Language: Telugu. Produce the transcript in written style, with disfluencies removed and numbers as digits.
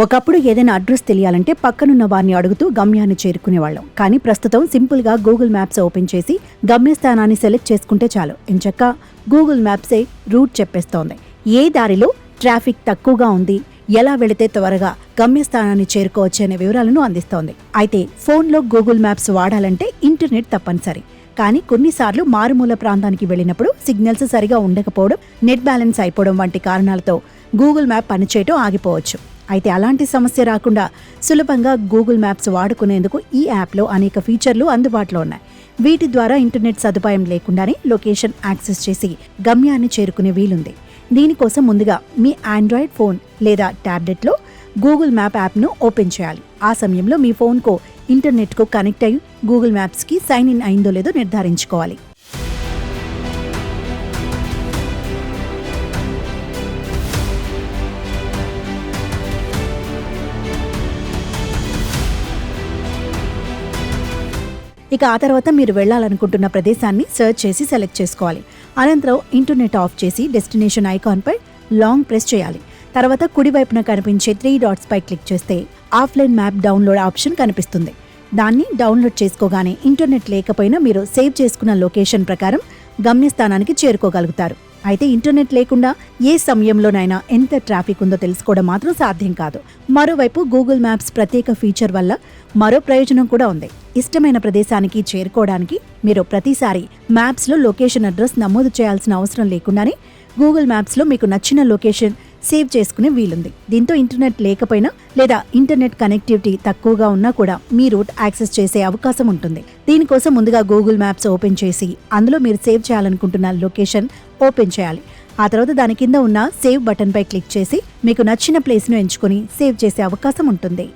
ఒకప్పుడు ఏదైనా అడ్రస్ తెలియాలంటే పక్కనున్న వారిని అడుగుతూ గమ్యాన్ని చేరుకునేవాళ్ళం. కానీ ప్రస్తుతం సింపుల్గా గూగుల్ మ్యాప్స్ ఓపెన్ చేసి గమ్యస్థానాన్ని సెలెక్ట్ చేసుకుంటే చాలు. ఎంచక్కా గూగుల్ మ్యాప్సే రూట్ చెప్పేస్తోంది. ఏ దారిలో ట్రాఫిక్ తక్కువగా ఉంది, ఎలా వెళితే త్వరగా గమ్యస్థానాన్ని చేరుకోవచ్చు అనే వివరాలను అందిస్తోంది. అయితే ఫోన్లో గూగుల్ మ్యాప్స్ వాడాలంటే ఇంటర్నెట్ తప్పనిసరి. కానీ కొన్నిసార్లు మారుమూల ప్రాంతానికి వెళ్ళినప్పుడు సిగ్నల్స్ సరిగా ఉండకపోవడం, నెట్ బ్యాలెన్స్ అయిపోవడం వంటి కారణాలతో గూగుల్ మ్యాప్ పనిచేయటం ఆగిపోవచ్చు. అయితే అలాంటి సమస్య రాకుండా సులభంగా గూగుల్ మ్యాప్స్ వాడుకునేందుకు ఈ యాప్లో అనేక ఫీచర్లు అందుబాటులో ఉన్నాయి. వీటి ద్వారా ఇంటర్నెట్ సదుపాయం లేకుండానే లొకేషన్ యాక్సెస్ చేసి గమ్యాన్ని చేరుకునే వీలుంది. దీనికోసం ముందుగా మీ ఆండ్రాయిడ్ ఫోన్ లేదా ట్యాబ్లెట్లో గూగుల్ మ్యాప్ యాప్ను ఓపెన్ చేయాలి. ఆ సమయంలో మీ ఫోన్కు ఇంటర్నెట్కు కనెక్ట్ అయ్యి గూగుల్ మ్యాప్స్కి సైన్ ఇన్ అయిందో లేదో నిర్ధారించుకోవాలి. ఇక ఆ తర్వాత మీరు వెళ్లాలనుకుంటున్న ప్రదేశాన్ని సెర్చ్ చేసి సెలెక్ట్ చేసుకోవాలి. అనంతరం ఇంటర్నెట్ ఆఫ్ చేసి డెస్టినేషన్ ఐకాన్పై లాంగ్ ప్రెస్ చేయాలి. తర్వాత కుడివైపున కనిపించే 3 డాట్స్ పై క్లిక్ చేస్తే ఆఫ్లైన్ మ్యాప్ డౌన్లోడ్ ఆప్షన్ కనిపిస్తుంది. దాన్ని డౌన్లోడ్ చేసుకోగానే ఇంటర్నెట్ లేకపోయినా మీరు సేవ్ చేసుకున్న లొకేషన్ ప్రకారం గమ్యస్థానానికి చేరుకోగలుగుతారు. అయితే ఇంటర్నెట్ లేకుండా ఏ సమయంలోనైనా ఎంత ట్రాఫిక్ ఉందో తెలుసుకోవడం మాత్రం సాధ్యం కాదు. మరోవైపు గూగుల్ మ్యాప్స్ ప్రత్యేక ఫీచర్ వల్ల మరో ప్రయోజనం కూడా ఉంది. ఇష్టమైన ప్రదేశానికి చేరుకోవడానికి మీరు ప్రతిసారి మ్యాప్స్లో లొకేషన్ అడ్రస్ నమోదు చేయాల్సిన అవసరం లేకుండానే గూగుల్ మ్యాప్స్లో మీకు నచ్చిన లొకేషన్ సేవ్ చేసుకునే వీలుంది. దీంతో ఇంటర్నెట్ లేకపోయినా లేదా ఇంటర్నెట్ కనెక్టివిటీ తక్కువగా ఉన్నా కూడా మీ రూట్ యాక్సెస్ చేసే అవకాశం ఉంటుంది. దీనికోసం ముందుగా గూగుల్ మ్యాప్స్ ఓపెన్ చేసి అందులో మీరు సేవ్ చేయాలనుకుంటున్న లొకేషన్ ఓపెన్ చేయాలి. ఆ తర్వాత దాని కింద ఉన్న సేవ్ బటన్పై క్లిక్ చేసి మీకు నచ్చిన ప్లేస్ను ఎంచుకొని సేవ్ చేసే అవకాశం ఉంటుంది.